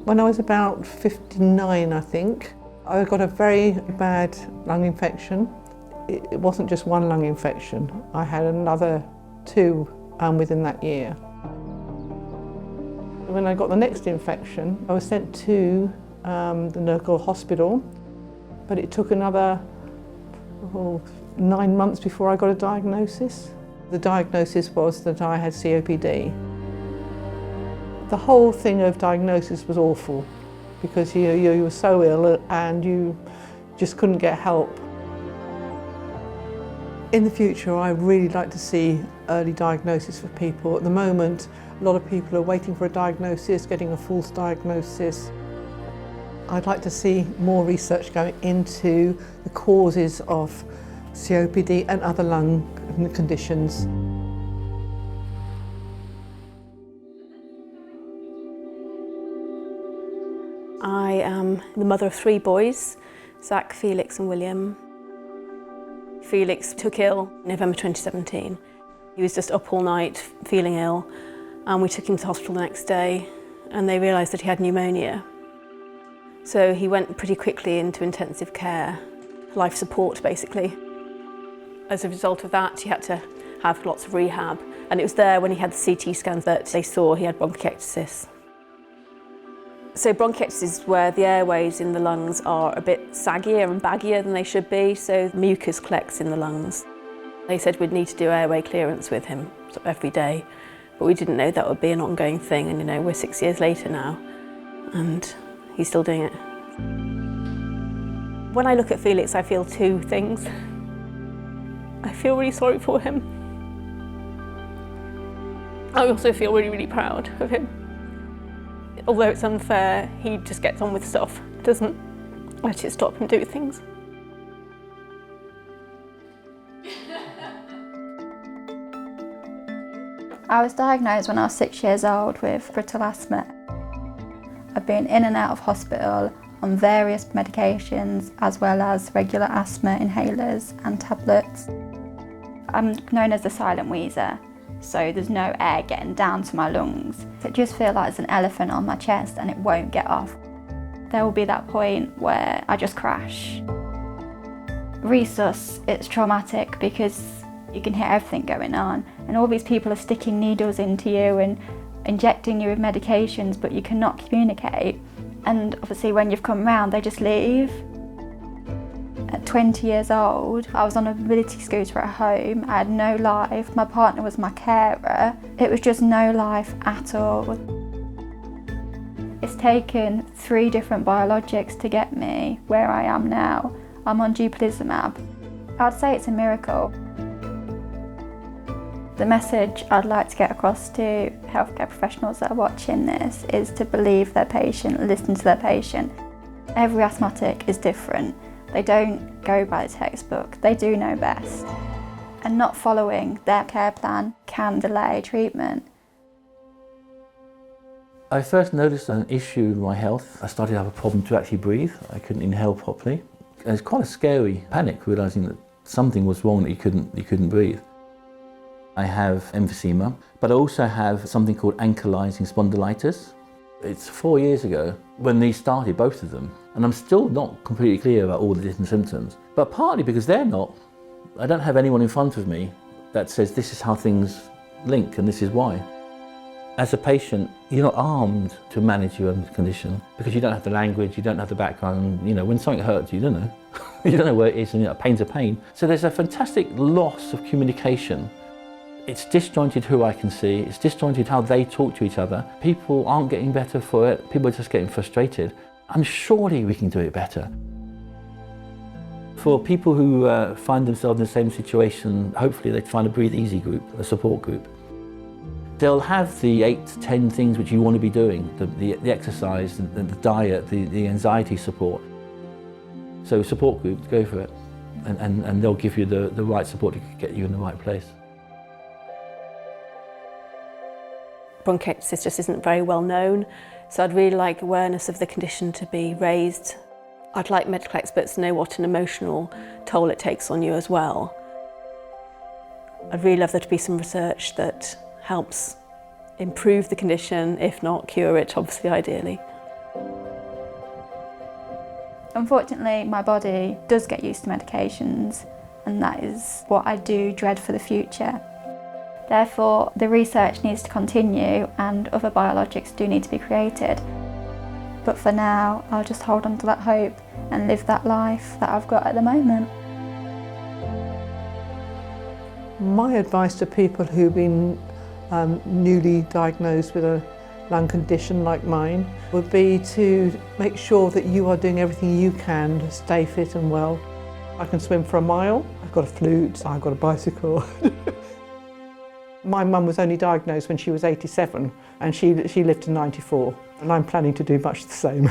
When I was about 59, I think, I got a very bad lung infection. It wasn't just one lung infection. I had another two within that year. When I got the next infection, I was sent to the local hospital, but it took another 9 months before I got a diagnosis. The diagnosis was that I had COPD. The whole thing of diagnosis was awful because you were so ill and you just couldn't get help. In the future, I really like to see early diagnosis for people. At the moment, a lot of people are waiting for a diagnosis, getting a false diagnosis. I'd like to see more research going into the causes of COPD and other lung conditions. I am the mother of 3 boys, Zach, Felix and William. Felix took ill in November 2017. He was just up all night feeling ill, and we took him to hospital the next day and they realised that he had pneumonia. So he went pretty quickly into intensive care, life support basically. As a result of that, he had to have lots of rehab, and it was there when he had the CT scans that they saw he had bronchiectasis. So bronchiectasis is where the airways in the lungs are a bit saggier and baggier than they should be, so mucus collects in the lungs. They said we'd need to do airway clearance with him sort of every day, but we didn't know that would be an ongoing thing, and we're 6 years later now, and he's still doing it. When I look at Felix, I feel 2 things. I feel really sorry for him. I also feel really, really proud of him. Although it's unfair, he just gets on with stuff, doesn't let it stop him do things. I was diagnosed when I was 6 years old with brittle asthma. I've been in and out of hospital on various medications as well as regular asthma inhalers and tablets. I'm known as the silent wheezer, so there's no air getting down to my lungs. It just feels like there's an elephant on my chest and it won't get off. There will be that point where I just crash. Resus, it's traumatic because you can hear everything going on, and all these people are sticking needles into you and injecting you with medications, but you cannot communicate. And obviously when you've come round, they just leave. At 20 years old, I was on a mobility scooter at home. I had no life. My partner was my carer. It was just no life at all. It's taken 3 different biologics to get me where I am now. I'm on dupilumab. I'd say it's a miracle. The message I'd like to get across to healthcare professionals that are watching this is to believe their patient, listen to their patient. Every asthmatic is different. They don't go by the textbook, they do know best. And not following their care plan can delay treatment. I first noticed an issue in my health. I started to have a problem to actually breathe. I couldn't inhale properly. It was quite a scary panic, realising that something was wrong, that you couldn't breathe. I have emphysema, but I also have something called ankylosing spondylitis. It's 4 years ago when these started, both of them, and I'm still not completely clear about all the different symptoms. But partly because I don't have anyone in front of me that says this is how things link and this is why. As a patient, you're not armed to manage your own condition because you don't have the language, you don't have the background. When something hurts, you don't know. You don't know where it is, and pain's a pain. So there's a fantastic loss of communication. It's disjointed who I can see, it's disjointed how they talk to each other. People aren't getting better for it, people are just getting frustrated. And surely we can do it better. For people who find themselves in the same situation, hopefully they find a Breathe Easy group, a support group. They'll have the 8 to 10 things which you want to be doing, the exercise, the diet, the anxiety support. So support groups, go for it. And they'll give you the right support to get you in the right place. Bronchiectasis just isn't very well known, so I'd really like awareness of the condition to be raised. I'd like medical experts to know what an emotional toll it takes on you as well. I'd really love there to be some research that helps improve the condition, if not cure it, obviously, ideally. Unfortunately, my body does get used to medications, and that is what I do dread for the future. Therefore, the research needs to continue and other biologics do need to be created. But for now, I'll just hold on to that hope and live that life that I've got at the moment. My advice to people who've been newly diagnosed with a lung condition like mine would be to make sure that you are doing everything you can to stay fit and well. I can swim for a mile, I've got a flute, I've got a bicycle. My mum was only diagnosed when she was 87 and she lived to 94, and I'm planning to do much the same.